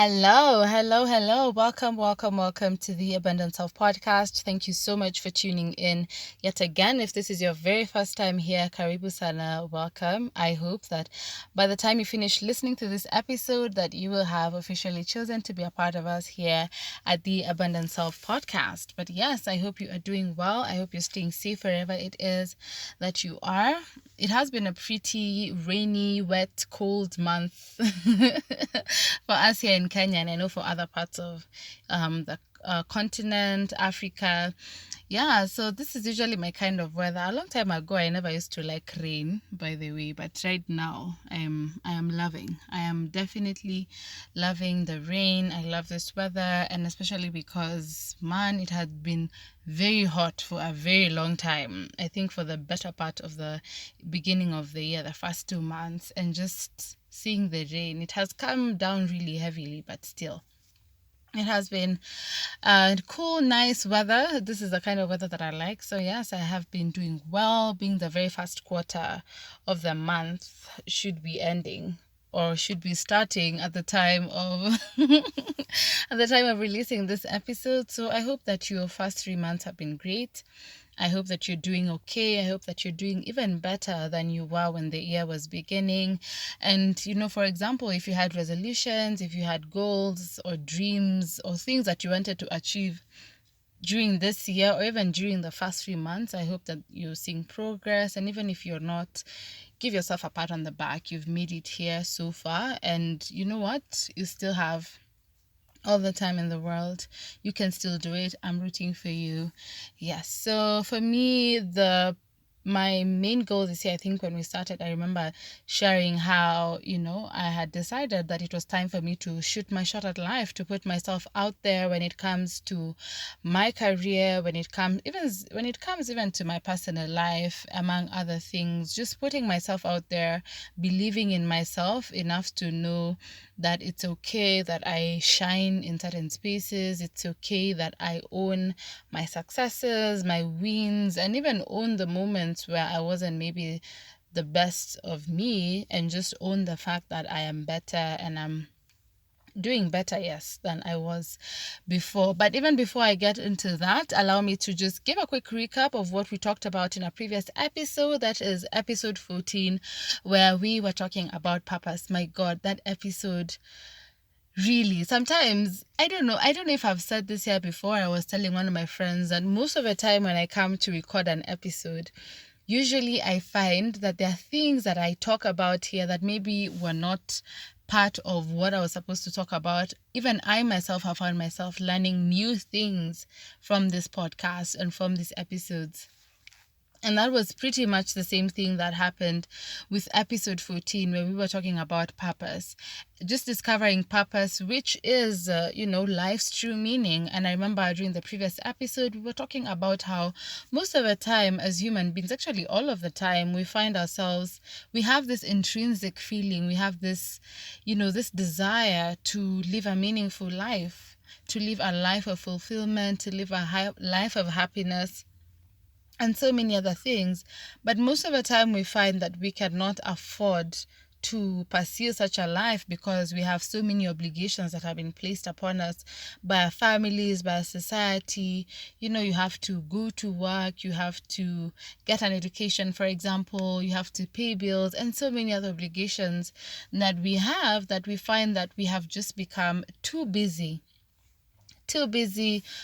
Hello. Welcome to the Abundant Self podcast. Thank you so much for tuning in yet again. If this is your very first time here, Karibu Sana, welcome. I hope that by the time you finish listening to this episode, that you will have officially chosen to be a part of us here at the Abundant Self podcast. But yes, I hope you are doing well. I hope you're staying safe wherever it is that you are. It has been a pretty rainy, wet, cold month for us here in Kenya, and I know for other parts of the continent, Africa. Yeah, so this is usually my kind of weather. A long time ago, I never used to like rain, by the way, but right now, I am loving. I am definitely loving the rain. I love this weather, and especially because, man, it had been very hot for a very long time. I think for the better part of the beginning of the year, the first 2 months, and just seeing the rain. It has come down really heavily, but still. It has been cool, nice weather. This is the kind of weather that I like. So yes, I have been doing well. Being the very first quarter of the month should be ending or should be starting at the time of at the time of releasing this episode. So I hope that your first 3 months have been great. I hope that you're doing okay. I hope that you're doing even better than you were when the year was beginning. And, for example, if you had resolutions, if you had goals or dreams or things that you wanted to achieve during this year or even during the first 3 months, I hope that you're seeing progress. And even if you're not, give yourself a pat on the back. You've made it here so far. And you know what? You still have all the time in the world. You can still do it. I'm rooting for you. Yes. So for me, my main goal this year, I think when we started, I remember sharing how, I had decided that it was time for me to shoot my shot at life, to put myself out there when it comes to my career, when it comes even to my personal life, among other things, just putting myself out there, believing in myself enough to know that it's okay that I shine in certain spaces. It's okay that I own my successes, my wins, and even own the moments where I wasn't maybe the best of me, and just own the fact that I am better and I'm doing better, yes, than I was before. But even before I get into that, allow me to just give a quick recap of what we talked about in a previous episode. That is episode 14, where we were talking about purpose. My God, that episode really, sometimes, I don't know if I've said this here before. I was telling one of my friends that most of the time when I come to record an episode, usually I find that there are things that I talk about here that maybe were not part of what I was supposed to talk about. Even I myself have found myself learning new things from this podcast and from these episodes. And that was pretty much the same thing that happened with episode 14, where we were talking about purpose, just discovering purpose, which is, life's true meaning. And I remember during the previous episode, we were talking about how most of the time as human beings, actually all of the time, we find ourselves, we have this intrinsic feeling, we have this, this desire to live a meaningful life, to live a life of fulfillment, to live a life of happiness, and so many other things. But most of the time we find that we cannot afford to pursue such a life because we have so many obligations that have been placed upon us by our families, by our society. You have to go to work, you have to get an education, for example, you have to pay bills, and so many other obligations that we have, that we find that we have just become too busy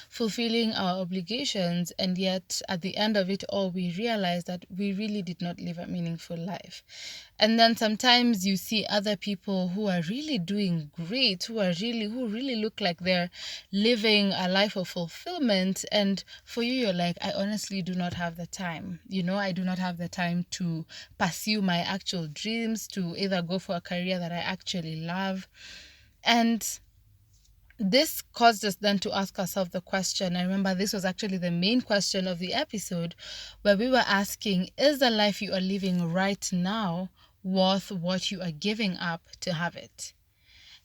fulfilling our obligations, and yet at the end of it all we realize that we really did not live a meaningful life. And then sometimes you see other people who are really doing great, who really look like they're living a life of fulfillment, and for you're like, I honestly do not have the time. I do not have the time to pursue my actual dreams, to either go for a career that I actually love. And this caused us then to ask ourselves the question. I remember this was actually the main question of the episode, where we were asking, is the life you are living right now worth what you are giving up to have it?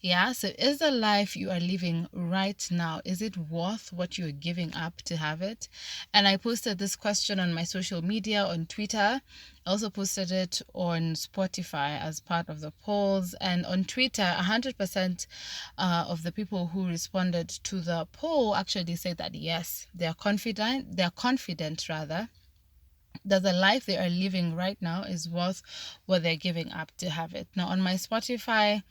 Yeah, so is the life you are living right now, is it worth what you're giving up to have it? And I posted this question on my social media, on Twitter. I also posted it on Spotify as part of the polls. And on Twitter, 100% of the people who responded to the poll actually said that yes, they're confident rather, that the life they are living right now is worth what they're giving up to have it. Now, on my Spotify,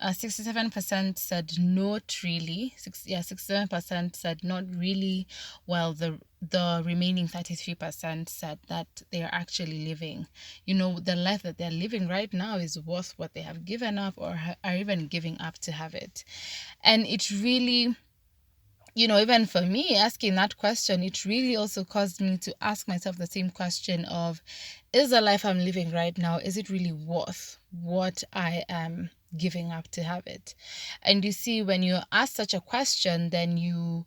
67% said not really. 67% said not really, while the remaining 33% said that they are actually living. The life that they're living right now is worth what they have given up or are even giving up to have it. And it really, even for me, asking that question, it really also caused me to ask myself the same question of, is the life I'm living right now, is it really worth what I am giving up to have it? And you see, when you ask such a question, then you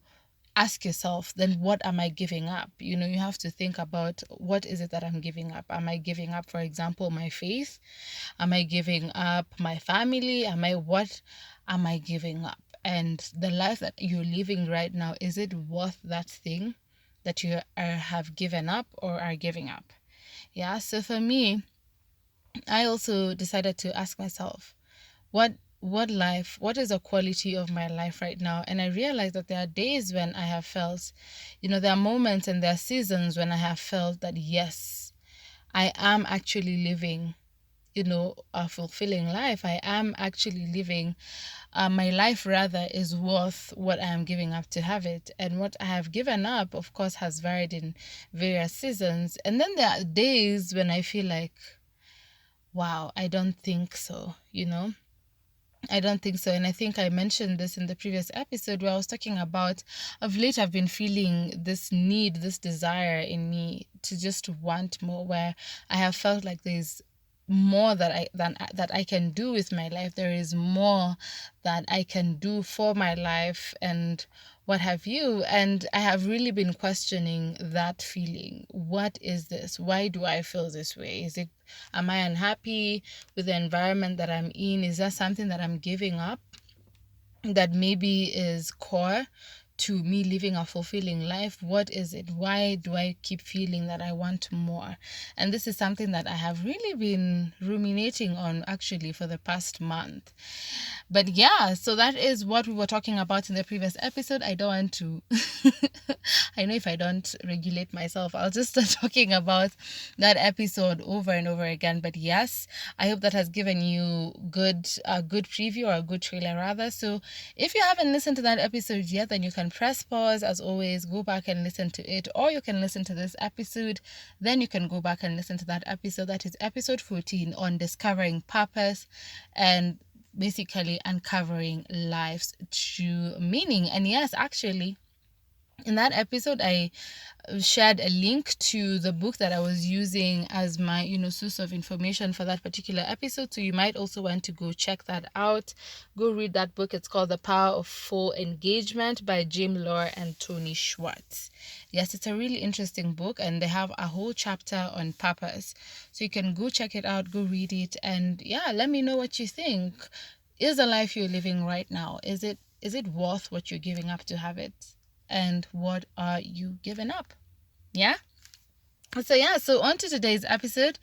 ask yourself, then what am I giving up? You have to think about, what is it that I'm giving up? Am I giving up, for example, my faith? Am I giving up my family? What am I giving up? And the life that you're living right now, is it worth that thing that you have given up or are giving up? Yeah, so for me, I also decided to ask myself, what is the quality of my life right now? And I realized that there are days when I have felt, there are moments and there are seasons when I have felt that yes, I am actually living a fulfilling life. I am actually living, my life rather is worth what I am giving up to have it. And what I have given up, of course, has varied in various seasons. And then there are days when I feel like, wow, I don't think so, I don't think so. And I think I mentioned this in the previous episode where I was talking about, of late I've been feeling this need, this desire in me to just want more, where I have felt like there's more that I can do with my life. There is more that I can do for my life and what have you. And I have really been questioning that feeling. What is this? Why do I feel this way? Am I unhappy with the environment that I'm in? Is that something that I'm giving up that maybe is core to me living a fulfilling life? What is it? Why do I keep feeling that I want more? And this is something that I have really been ruminating on actually for the past month. But yeah, so that is what we were talking about in the previous episode. I don't want to I know if I don't regulate myself, I'll just start talking about that episode over and over again. But yes, I hope that has given you a good preview, or a good trailer rather. So if you haven't listened to that episode yet, then you can press pause. As always, go back and listen to it, or you can listen to this episode, then you can go back and listen to that episode. That is episode 14 on discovering purpose and basically uncovering life's true meaning. And yes, actually, in that episode, I shared a link to the book that I was using as my, source of information for that particular episode. So you might also want to go check that out. Go read that book. It's called The Power of Full Engagement by Jim Lohr and Tony Schwartz. Yes, it's a really interesting book, and they have a whole chapter on purpose. So you can go check it out, go read it, and yeah, let me know what you think. Is the life you're living right now, is it worth what you're giving up to have it? And what are you giving up? Yeah. So on to today's episode.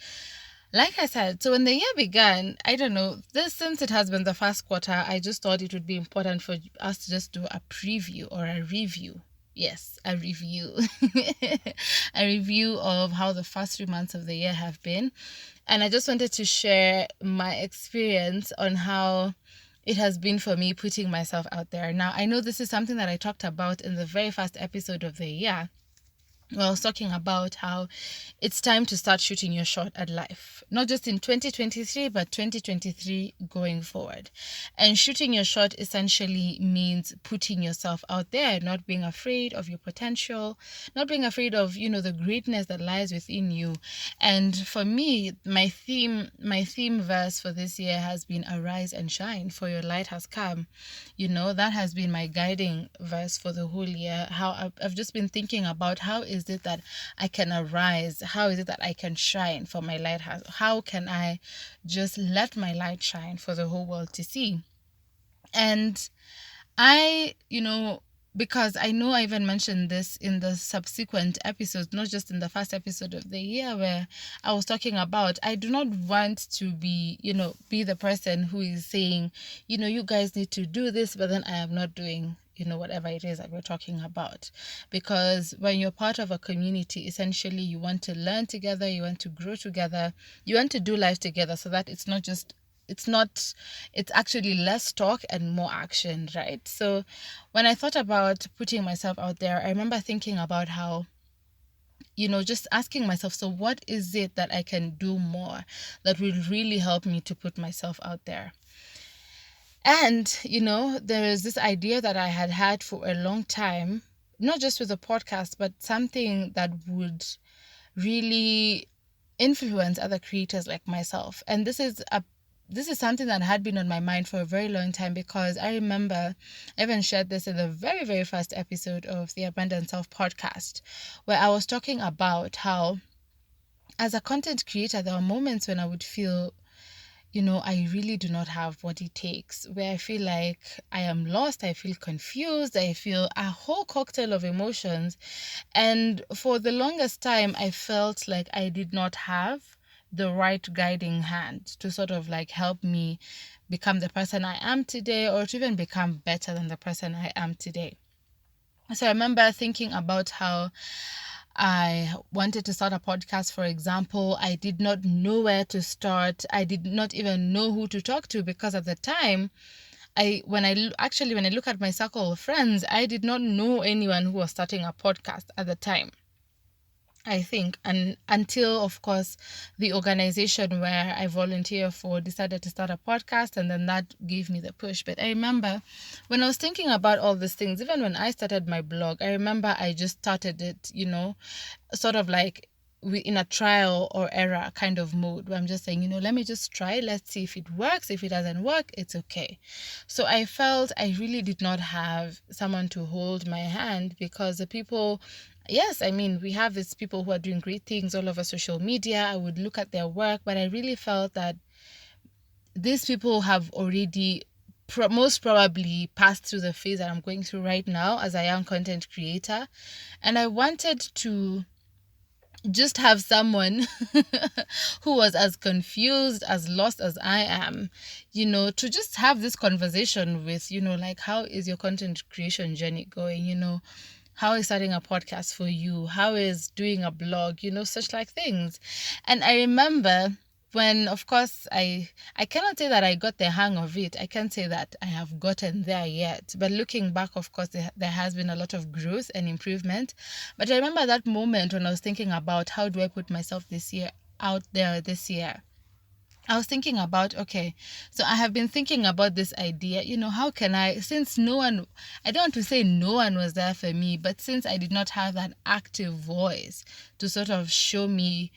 Like I said, so when the year began, I don't know, since it has been the first quarter, I just thought it would be important for us to just do a preview or a review. Yes, a review. A review of how the first 3 months of the year have been. And I just wanted to share my experience on how it has been for me putting myself out there. Now, I know this is something that I talked about in the very first episode of the year. Well, I was talking about how it's time to start shooting your shot at life, not just in 2023, but 2023 going forward. And shooting your shot essentially means putting yourself out there, not being afraid of your potential, not being afraid of, the greatness that lies within you. And for me, my theme verse for this year has been arise and shine, for your light has come. That has been my guiding verse for the whole year. How I've just been thinking about, how is it that I can arise? How is it that I can shine, for my light has? How can I just let my light shine for the whole world to see? And I, because I know I even mentioned this in the subsequent episodes, not just in the first episode of the year where I was talking about, I do not want to be, be the person who is saying, you guys need to do this, but then I am not doing, whatever it is that we're talking about. Because when you're part of a community, essentially you want to learn together, you want to grow together, you want to do life together, so that it's actually less talk and more action, right? So when I thought about putting myself out there, I remember thinking about how, just asking myself, so what is it that I can do more that will really help me to put myself out there? And, there is this idea that I had for a long time, not just with the podcast, but something that would really influence other creators like myself. And this is something that had been on my mind for a very long time, because I remember I even shared this in the very, very first episode of the Abundant Self podcast, where I was talking about how, as a content creator, there are moments when I would feel, I really do not have what it takes, where I feel like I am lost, I feel confused, I feel a whole cocktail of emotions. And for the longest time, I felt like I did not have the right guiding hand to sort of like help me become the person I am today, or to even become better than the person I am today. So I remember thinking about how I wanted to start a podcast, for example. I did not know where to start. I did not even know who to talk to, because at the time, when I look at my circle of friends, I did not know anyone who was starting a podcast at the time, I think. And until, of course, the organization where I volunteer for decided to start a podcast, and then that gave me the push. But I remember when I was thinking about all these things, even when I started my blog, I remember I just started it, sort of like in a trial or error kind of mode, where I'm just saying, let me just try, let's see if it works. If it doesn't work, it's okay. So I felt I really did not have someone to hold my hand, because the people, yes, I mean, we have these people who are doing great things all over social media. I would look at their work, but I really felt that these people have already most probably passed through the phase that I'm going through right now as a young content creator. And I wanted to just have someone who was as confused, as lost as I am, to just have this conversation with, like, how is your content creation journey going? How is starting a podcast for you? How is doing a blog? Such like things. And I remember when, of course, I cannot say that I got the hang of it. I can't say that I have gotten there yet. But looking back, of course, there has been a lot of growth and improvement. But I remember that moment when I was thinking about, how do I put myself out there this year? I was thinking about, okay, so I have been thinking about this idea, how can since I don't want to say no one was there for me, but since I did not have that active voice to sort of show me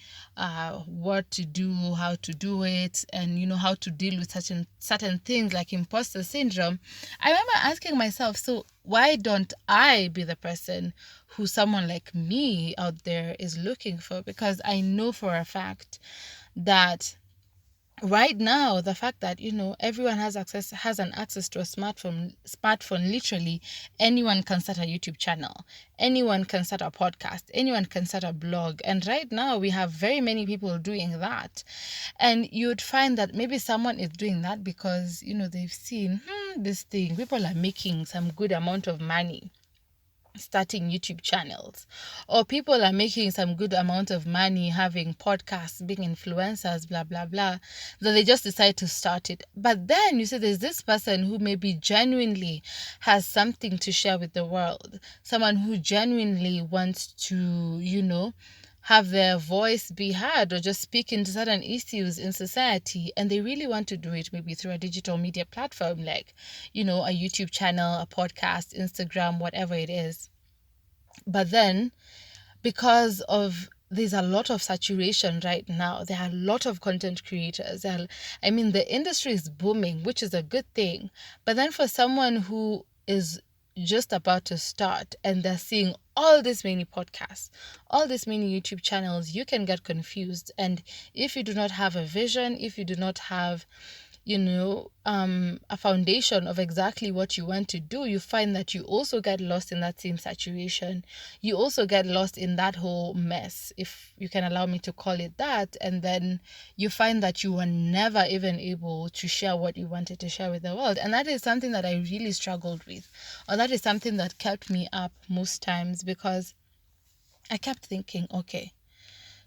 what to do, how to do it, and, how to deal with certain things like imposter syndrome, I remember asking myself, so why don't I be the person who someone like me out there is looking for? Because I know for a fact that right now, the fact that everyone has an access to a smartphone, literally anyone can start a YouTube channel, anyone can start a podcast, anyone can start a blog. And right now we have very many people doing that. And you'd find that maybe someone is doing that because they've seen this thing, people are making some good amount of money starting YouTube channels, or people are making some good amount of money having podcasts, being influencers, blah blah blah, that they just decide to start it. But then you see there's this person who maybe genuinely has something to share with the world, someone who genuinely wants to have their voice be heard, or just speak into certain issues in society, and they really want to do it maybe through a digital media platform like a YouTube channel, a podcast, Instagram, whatever it is. But then, because of there's a lot of saturation right now, there are a lot of content creators, the industry is booming, which is a good thing. But then for someone who is just about to start and they're seeing all this many podcasts, all this many YouTube channels, you can get confused. And if you do not have a vision, if you do not have a foundation of exactly what you want to do, you find that you also get lost in that same saturation. You also get lost in that whole mess, if you can allow me to call it that. And then you find that you were never even able to share what you wanted to share with the world. And that is something that I really struggled with, or that is something that kept me up most times, because I kept thinking, okay,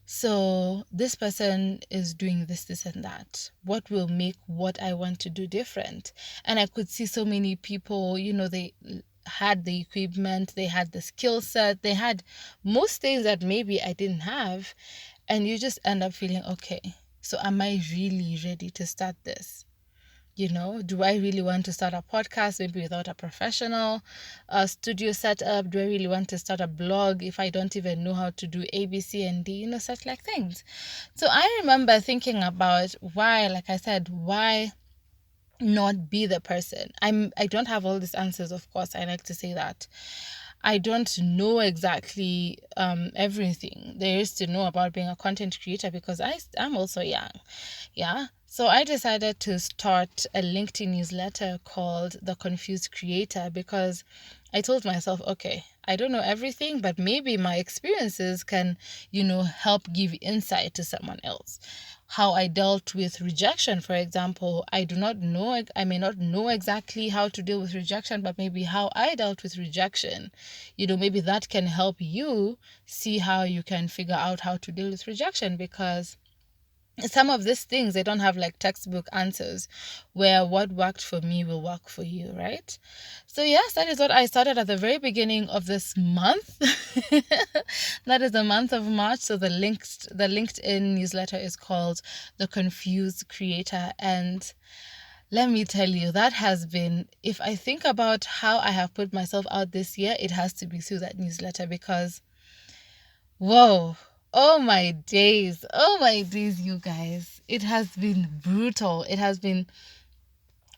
so this person is doing this, and that. What will make what I want to do different? And I could see so many people, they had the equipment, they had the skill set, they had most things that maybe I didn't have. And you just end up feeling, okay, so am I really ready to start this? Do I really want to start a podcast maybe without a professional studio setup? Do I really want to start a blog if I don't even know how to do A, B, C, and D, such like things? So I remember thinking about why, like I said, why not be the person? I don't have all these answers, of course. I like to say that. I don't know exactly everything there is to know about being a content creator, because I'm also young. Yeah. So I decided to start a LinkedIn newsletter called The Confused Creator, because I told myself, okay, I don't know everything, but maybe my experiences can, help give insight to someone else. How I dealt with rejection, for example, I may not know exactly how to deal with rejection, but maybe how I dealt with rejection, maybe that can help you see how you can figure out how to deal with rejection, because some of these things, they don't have like textbook answers where what worked for me will work for you, right? So yes, that is what I started at the very beginning of this month. That is the month of March. So the LinkedIn newsletter is called The Confused Creator. And let me tell you, that has been, if I think about how I have put myself out this year, it has to be through that newsletter, because whoa, oh my days, you guys. It has been brutal. It has been,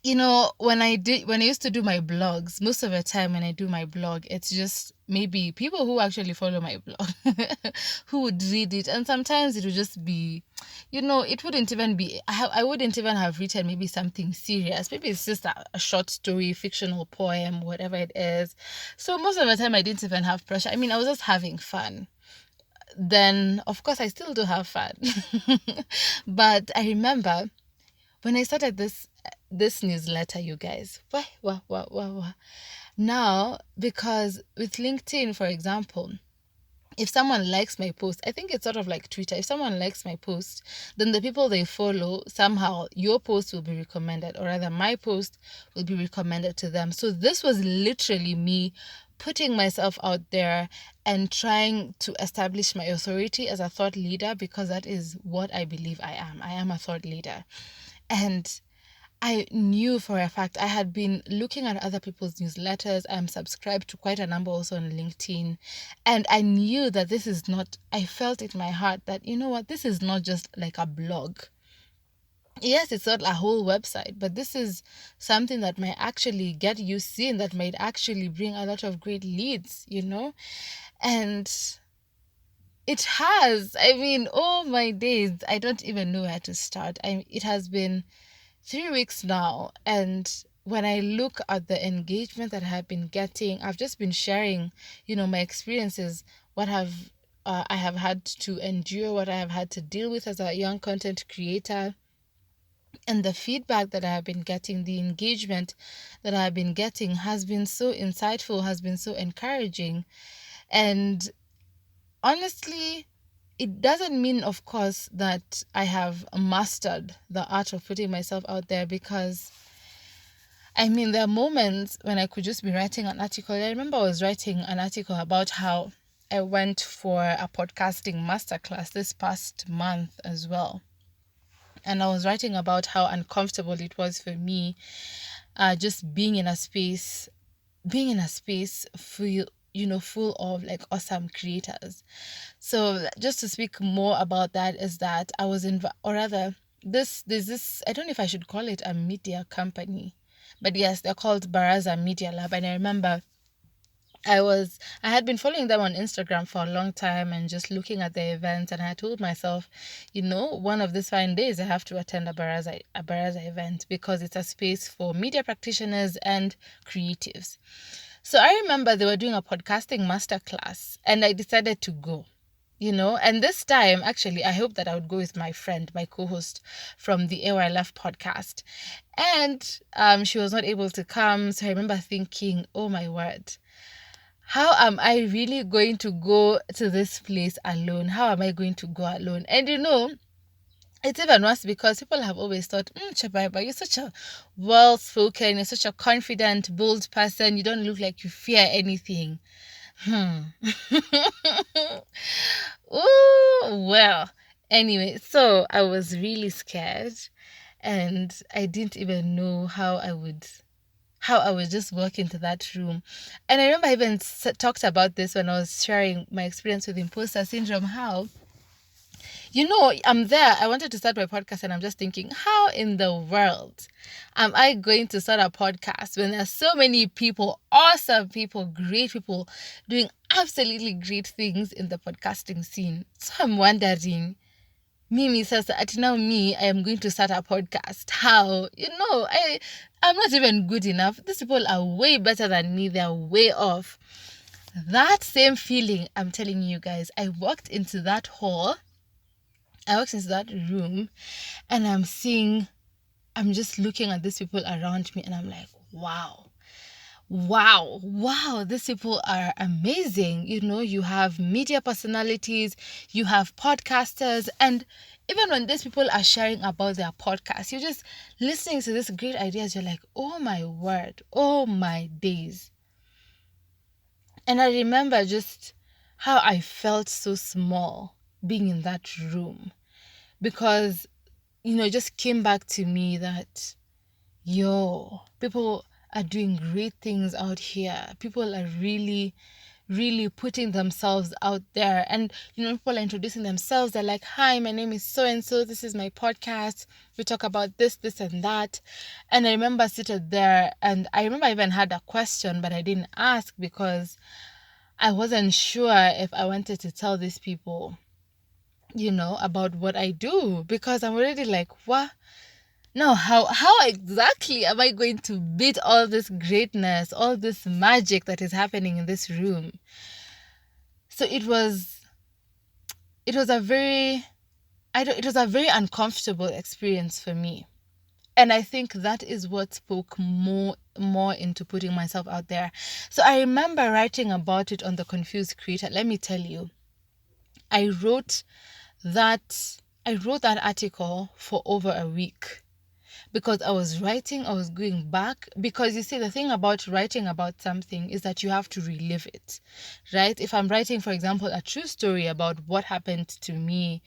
when I used to do my blogs, most of the time when I do my blog, it's just maybe people who actually follow my blog who would read it. And sometimes it would just be, it wouldn't even be, I wouldn't even have written maybe something serious. Maybe it's just a short story, fictional poem, whatever it is. So most of the time I didn't even have pressure. I mean, I was just having fun. Then of course I still do have fun. But I remember when I started this newsletter, you guys, now, because with LinkedIn, for example, if someone likes my post, I think it's sort of like Twitter. If someone likes my post, then the people they follow, somehow your post will be recommended, or rather my post will be recommended to them. So this was literally me putting myself out there and trying to establish my authority as a thought leader, because that is what I believe I am. I am a thought leader. And I knew for a fact, I had been looking at other people's newsletters. I'm subscribed to quite a number also on LinkedIn. And I knew that I felt in my heart that, this is not just like a blog. Yes, it's not a whole website, but this is something that might actually get you seen, that might actually bring a lot of great leads, And it has. I mean, oh my days, I don't even know where to start. It has been 3 weeks now, and when I look at the engagement that I have been getting, I've just been sharing, my experiences, what I have had to endure, what I have had to deal with as a young content creator. And the feedback that I have been getting, the engagement that I have been getting has been so insightful, has been so encouraging. And honestly, it doesn't mean, of course, that I have mastered the art of putting myself out there, because there are moments when I could just be writing an article. I remember I was writing an article about how I went for a podcasting masterclass this past month as well. And I was writing about how uncomfortable it was for me just being in a space full of like awesome creators. So just to speak more about that is that I was there's this, I don't know if I should call it a media company, but yes, they're called Baraza Media Lab. And I remember I had been following them on Instagram for a long time and just looking at the events, and I told myself, one of these fine days I have to attend a Baraza event, because it's a space for media practitioners and creatives. So I remember they were doing a podcasting masterclass, and I decided to go. And this time, actually, I hoped that I would go with my friend, my co-host from the AYLF podcast. And she was not able to come. So I remember thinking, oh my word, how am I really going to go to this place alone? How am I going to go alone? And it's even worse because people have always thought, Chabaiba, you're such a well-spoken, you're such a confident, bold person. You don't look like you fear anything. Ooh, well, anyway, so I was really scared, and I didn't even know how I would just walk into that room. And I remember I even talked about this when I was sharing my experience with imposter syndrome, how I'm there. I wanted to start my podcast, and I'm just thinking, how in the world am I going to start a podcast when there's so many people, awesome people, great people doing absolutely great things in the podcasting scene? So I'm wondering, Mimi says that now I am going to start a podcast. How? I'm not even good enough. These people are way better than me. They're way off. That same feeling, I'm telling you guys, I walked into that room, and I'm just looking at these people around me, and I'm like, wow, these people are amazing. You have media personalities, you have podcasters, and even when these people are sharing about their podcast, you're just listening to these great ideas. You're like, oh my word, oh my days. And I remember just how I felt so small being in that room, because it just came back to me that people are doing great things out here. People are really, really putting themselves out there, and people are introducing themselves. They're like, hi, my name is so and so, this is my podcast, we talk about this and that. And I remember seated there, and I remember I even had a question, but I didn't ask because I wasn't sure if I wanted to tell these people about what I do, because I'm already like, what? No, how exactly am I going to beat all this greatness, all this magic that is happening in this room? So it was a very uncomfortable experience for me. And I think that is what spoke more into putting myself out there. So I remember writing about it on The Confused Creator. Let me tell you, I wrote that article for over a week, because I was going back, because you see, the thing about writing about something is that you have to relive it, right? If I'm writing, for example, a true story about what happened to me,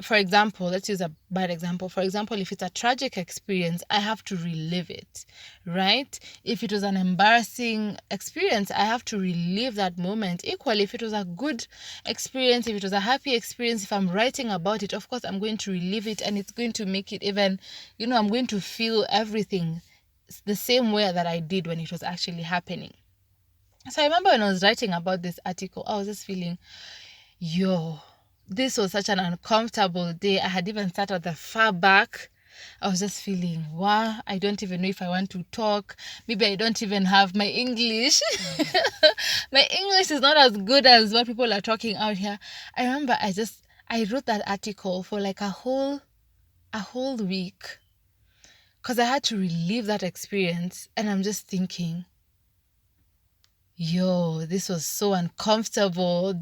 for example, let's use a bad example. For example, if it's a tragic experience, I have to relive it, right? If it was an embarrassing experience, I have to relive that moment. Equally, if it was a good experience, if it was a happy experience, if I'm writing about it, of course, I'm going to relive it, and it's going to make it even, I'm going to feel everything the same way that I did when it was actually happening. So I remember when I was writing about this article, I was just feeling, this was such an uncomfortable day. I had even sat at the far back. I was just feeling, wow, I don't even know if I want to talk. Maybe I don't even have my English. My English is not as good as what people are talking out here. I remember I wrote that article for like a whole week, because I had to relive that experience. And I'm just thinking, this was so uncomfortable.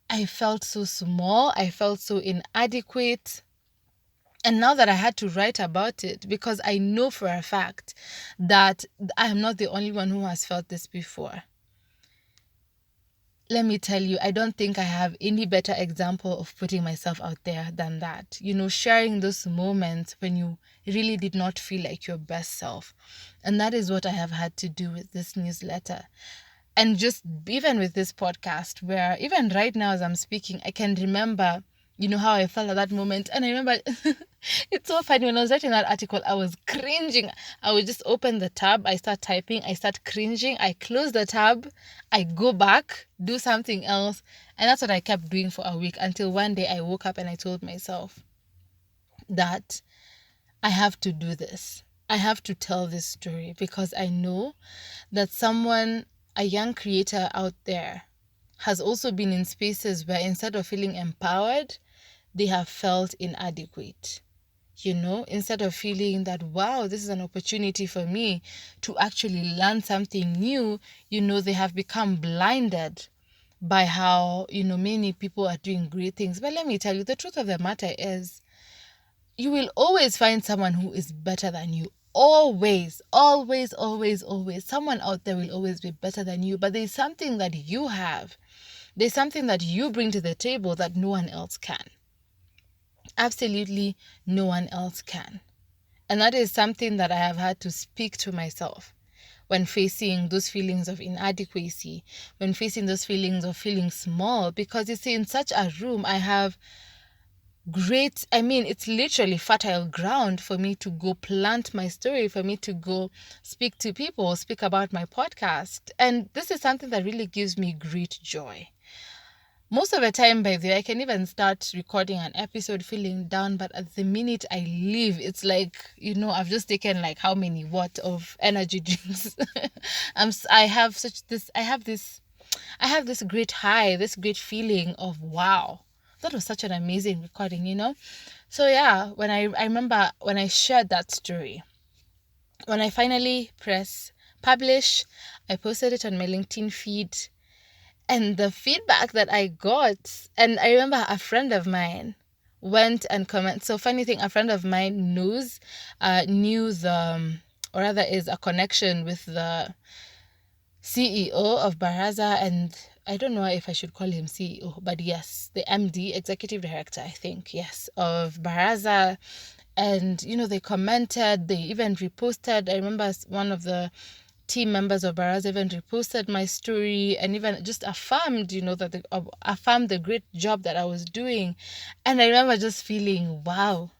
I felt so small. I felt so inadequate. And now that I had to write about it, because I know for a fact that I am not the only one who has felt this before. Let me tell you, I don't think I have any better example of putting myself out there than that. Sharing those moments when you really did not feel like your best self. And that is what I have had to do with this newsletter. And just even with this podcast, where even right now as I'm speaking, I can remember You know how I felt at that moment. And I remember it's so funny, when I was writing that article, I was cringing. I would just open the tab, I start typing, I start cringing, I close the tab, I go back, do something else. And that's what I kept doing for a week, until one day I woke up and I told myself that I have to do this. I have to tell this story, because I know that someone, a young creator out there, has also been in spaces where instead of feeling empowered, they have felt inadequate. Instead of feeling that, wow, this is an opportunity for me to actually learn something new, they have become blinded by how, many people are doing great things. But let me tell you, the truth of the matter is, you will always find someone who is better than you. Always, always, always, always. Someone out there will always be better than you, but there's something that you have. There's something that you bring to the table that no one else can. Absolutely no one else can. And that is something that I have had to speak to myself when facing those feelings of inadequacy, when facing those feelings of feeling small. Because you see, in such a room, I have it's literally fertile ground for me to go plant my story, for me to go speak to people, speak about my podcast. And this is something that really gives me great joy. Most of the time, by the way, I can even start recording an episode feeling down, but at the minute I leave, it's like, I've just taken like how many what of energy drinks. I have this great high, this great feeling of, wow, that was such an amazing recording, So yeah, when I remember when I shared that story, when I finally press publish, I posted it on my LinkedIn feed, and the feedback that I got, and I remember a friend of mine went and commented. So funny thing, a friend of mine knew or rather is a connection with the CEO of Baraza, and I don't know if I should call him CEO, but yes, the MD, executive director, I think, yes, of Baraza. And, they commented, they even reposted. I remember one of the team members of Baraza even reposted my story and even just affirmed, affirmed the great job that I was doing. And I remember just feeling, wow,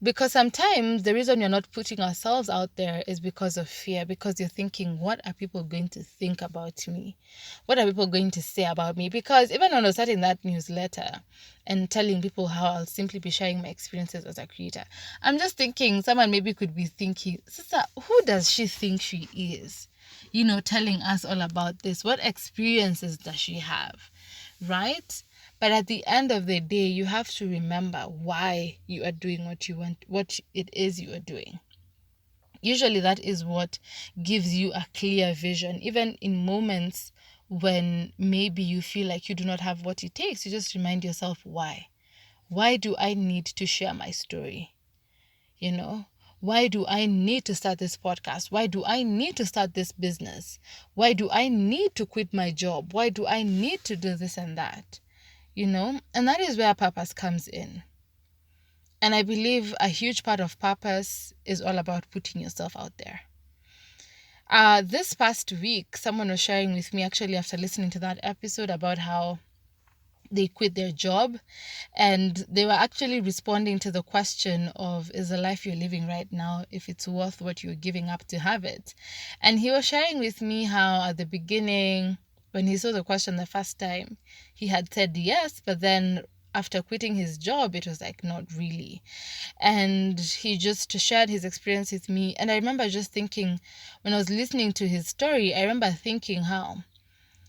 because sometimes the reason you're not putting ourselves out there is because of fear, because you're thinking, what are people going to think about me? What are people going to say about me? Because even when I was starting that newsletter and telling people how I'll simply be sharing my experiences as a creator, I'm just thinking someone maybe could be thinking, sister, who does she think she is? Telling us all about this. What experiences does she have? Right? But at the end of the day, you have to remember why you are doing what you want, what it is you are doing. Usually that is what gives you a clear vision, even in moments when maybe you feel like you do not have what it takes. You just remind yourself, why? Why do I need to share my story? Why do I need to start this podcast? Why do I need to start this business? Why do I need to quit my job? Why do I need to do this and that? And that is where purpose comes in. And I believe a huge part of purpose is all about putting yourself out there. This past week, someone was sharing with me, actually, after listening to that episode, about how they quit their job, and they were actually responding to the question of, is the life you're living right now, if it's worth what you're giving up to have it? And he was sharing with me how at the beginning, when he saw the question the first time, he had said yes, but then after quitting his job, it was like, not really. And he just shared his experience with me. And I remember just thinking, when I was listening to his story, I remember thinking how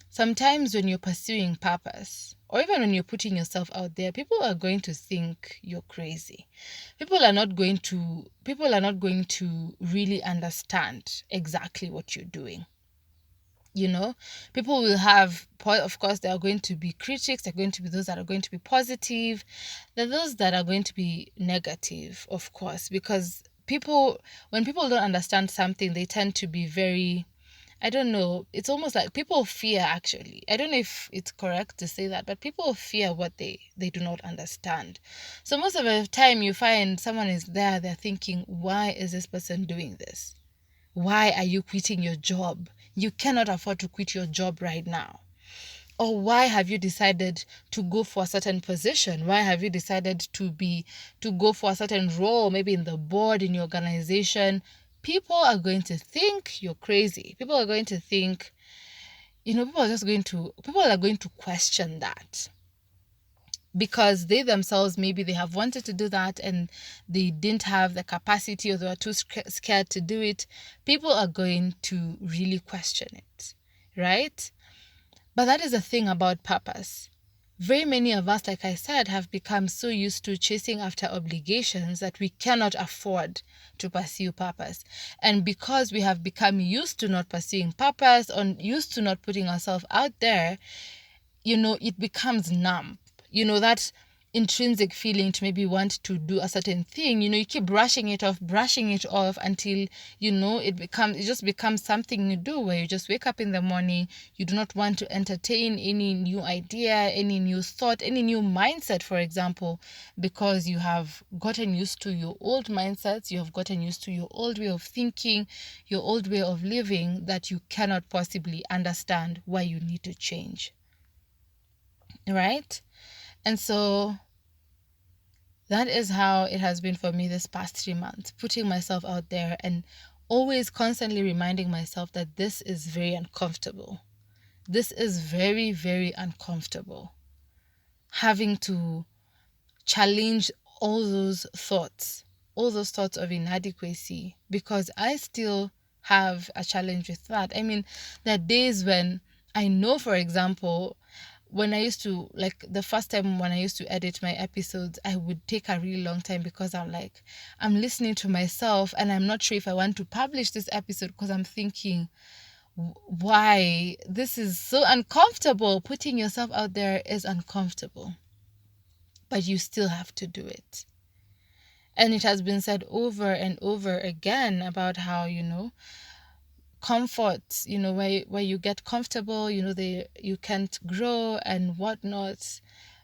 sometimes when you're pursuing purpose, or even when you're putting yourself out there, people are going to think you're crazy. People are not going to really understand exactly what you're doing. People will have, of course, there are going to be critics, there are going to be those that are going to be positive, there are those that are going to be negative, of course, because when people don't understand something, they tend to be very, I don't know, it's almost like people fear, actually. I don't know if it's correct to say that, but people fear what they do not understand. So most of the time you find someone is there, they're thinking, why is this person doing this? Why are you quitting your job? You cannot afford to quit your job right now. Or why have you decided to go for a certain position? Why have you decided to go for a certain role, maybe in the board, in your organization? People are going to think you're crazy. People are going to think, people are going to question that, because they themselves, maybe they have wanted to do that and they didn't have the capacity, or they were too scared to do it. People are going to really question it, right? But that is the thing about purpose. Very many of us, like I said, have become so used to chasing after obligations that we cannot afford to pursue purpose. And because we have become used to not pursuing purpose, or used to not putting ourselves out there, it becomes numb. That intrinsic feeling to maybe want to do a certain thing, you keep brushing it off until, it just becomes something you do, where you just wake up in the morning, you do not want to entertain any new idea, any new thought, any new mindset, for example, because you have gotten used to your old mindsets, you have gotten used to your old way of thinking, your old way of living, that you cannot possibly understand why you need to change. Right? And so that is how it has been for me this past 3 months, putting myself out there and always constantly reminding myself that this is very uncomfortable. This is very, very uncomfortable. Having to challenge all those thoughts of inadequacy, because I still have a challenge with that. I mean, there are days when I know, for example, when I used to, like the first time when I used to edit my episodes, I would take a really long time, because I'm listening to myself and I'm not sure if I want to publish this episode, because I'm thinking, why? This is so uncomfortable. Putting yourself out there is uncomfortable, but you still have to do it. And it has been said over and over again about how, comfort, where you get comfortable, you can't grow and whatnot.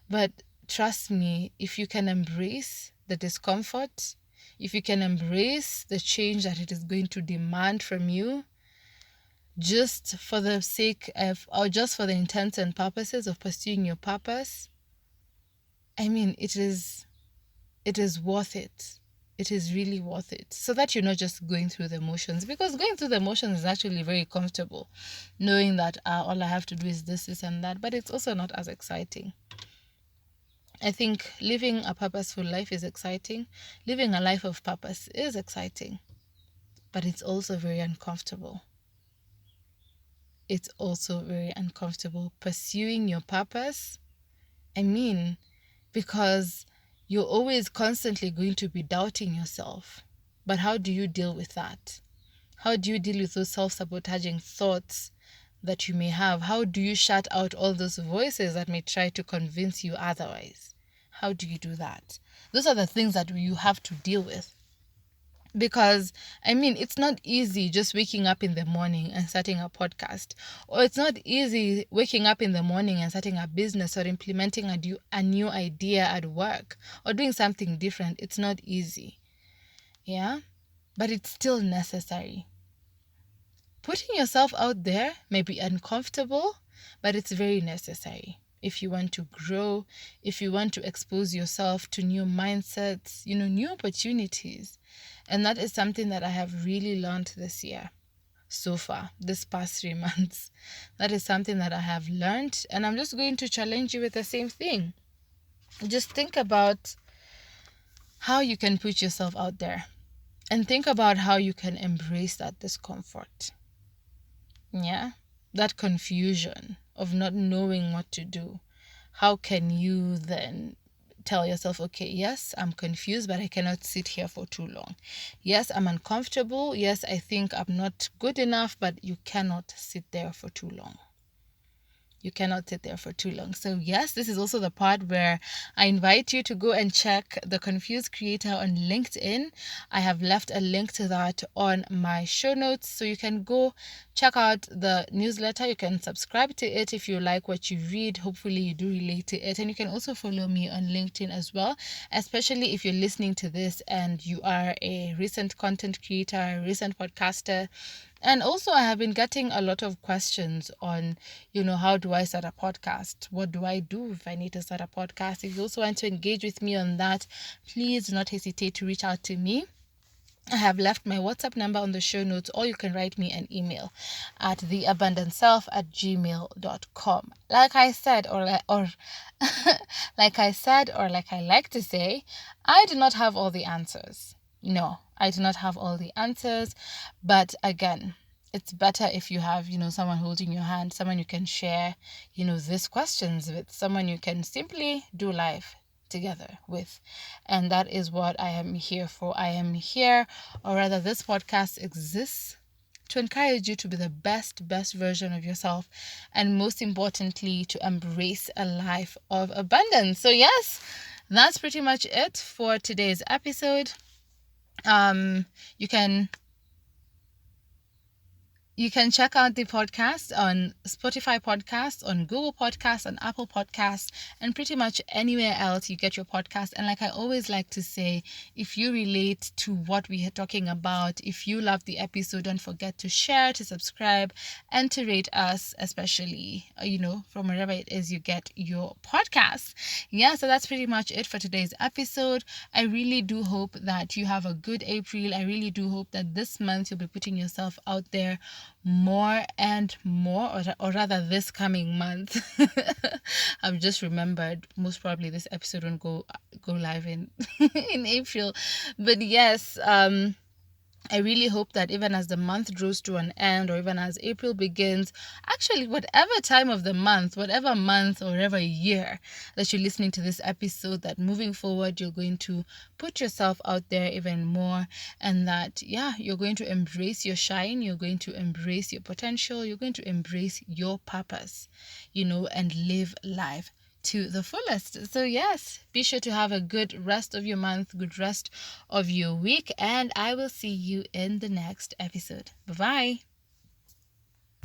But trust me, if you can embrace the discomfort, if you can embrace the change that it is going to demand from you, just for the sake of, or just for the intents and purposes of pursuing your purpose, I mean, it is worth it. It is really worth it, so that you're not just going through the motions, because going through the motions is actually very comfortable, knowing that all I have to do is this and that, but it's also not as exciting. I think living a purposeful life is exciting. Living a life of purpose is exciting, but it's also very uncomfortable. It's also very uncomfortable pursuing your purpose. I mean, because you're always constantly going to be doubting yourself. But how do you deal with that? How do you deal with those self-sabotaging thoughts that you may have? How do you shut out all those voices that may try to convince you otherwise? How do you do that? Those are the things that you have to deal with. Because, I mean, it's not easy just waking up in the morning and starting a podcast. Or it's not easy waking up in the morning and starting a business, or implementing a new idea at work, or doing something different. It's not easy. Yeah? But it's still necessary. Putting yourself out there may be uncomfortable, but it's very necessary. If you want to grow, if you want to expose yourself to new mindsets, new opportunities. And that is something that I have really learned this year so far, this past 3 months. That is something that I have learned, and I'm just going to challenge you with the same thing. Just think about how you can put yourself out there, and think about how you can embrace that discomfort. Yeah? That confusion of not knowing what to do. How can you then tell yourself, okay, yes, I'm confused, but I cannot sit here for too long. Yes, I'm uncomfortable. Yes, I think I'm not good enough, but you cannot sit there for too long. You cannot sit there for too long. So yes, this is also the part where I invite you to go and check The Confused Creator on LinkedIn. I have left a link to that on my show notes, so you can go check out the newsletter. You can subscribe to it if you like what you read. Hopefully you do relate to it. And you can also follow me on LinkedIn as well, especially if you're listening to this and you are a recent content creator, a recent podcaster, And also, I have been getting a lot of questions on, how do I start a podcast? What do I do if I need to start a podcast? If you also want to engage with me on that, please do not hesitate to reach out to me. I have left my WhatsApp number on the show notes, or you can write me an email at theabundanceself@gmail.com. Like I said, like I like to say, I do not have all the answers. No, I do not have all the answers. But again, it's better if you have, someone holding your hand, someone you can share, these questions with, someone you can simply do life together with. And that is what I am here for. I am here, or rather this podcast exists to encourage you to be the best version of yourself, and most importantly, to embrace a life of abundance. So yes, that's pretty much it for today's episode. You can check out the podcast on Spotify Podcasts, on Google Podcasts, on Apple Podcasts, and pretty much anywhere else you get your podcast. And like I always like to say, if you relate to what we are talking about, if you love the episode, don't forget to share, to subscribe, and to rate us, especially, from wherever it is you get your podcast. Yeah, so that's pretty much it for today's episode. I really do hope that you have a good April. I really do hope that this month you'll be putting yourself out there more and more, or rather this coming month. I've just remembered, most probably this episode won't go live in in April, but yes, I really hope that even as the month draws to an end, or even as April begins, actually whatever time of the month, whatever month or whatever year that you're listening to this episode, that moving forward you're going to put yourself out there even more, and that you're going to embrace your shine, you're going to embrace your potential, you're going to embrace your purpose, and live life to the fullest. So yes, be sure to have a good rest of your month, good rest of your week, and I will see you in the next episode. Bye-bye.